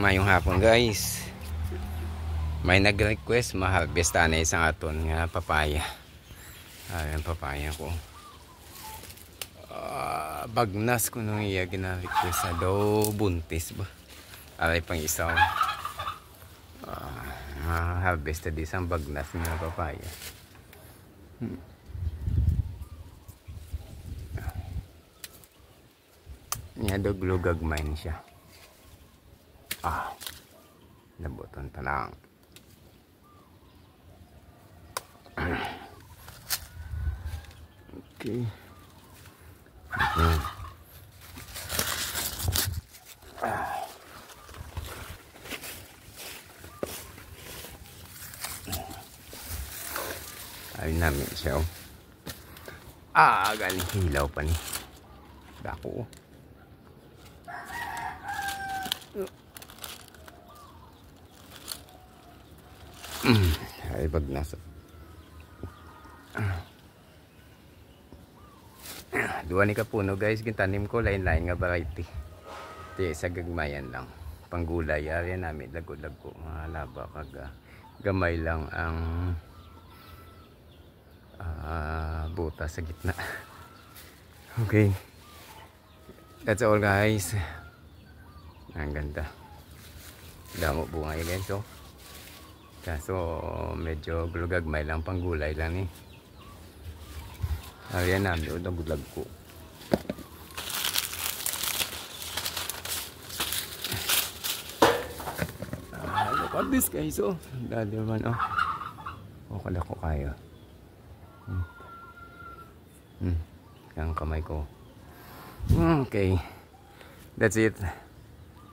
Mayong hapon guys. May nag-request ma-harvest na isang aton nga papaya. Ayan papaya ko. Bagnas ko nung iya gina-request na daw buntis ba. Aray pang isaw. Harvest na isang bagnas nga papaya. Nya daw glugagmain siya. Nabuton tanang. Okay. Ayun namin siya. Galing hilaw pa ni. Dako. Ay bagnas. Duwa ni kapuno guys, gintanim ko lain-lain nga variety. Di sa gagmayan lang. Panggulay area namin lago-lago mga laba kag gamay lang ang buta sa gitna. Okay. That's all guys. Ang ganda. Damo bunga yan guys. Kaso medyo glugagmay lang, panggulay lang ni. Ayan namin yung bulag ko. Look at this guys. Dali naman kada ko kaya. Ang kamay ko. Okay. That's it.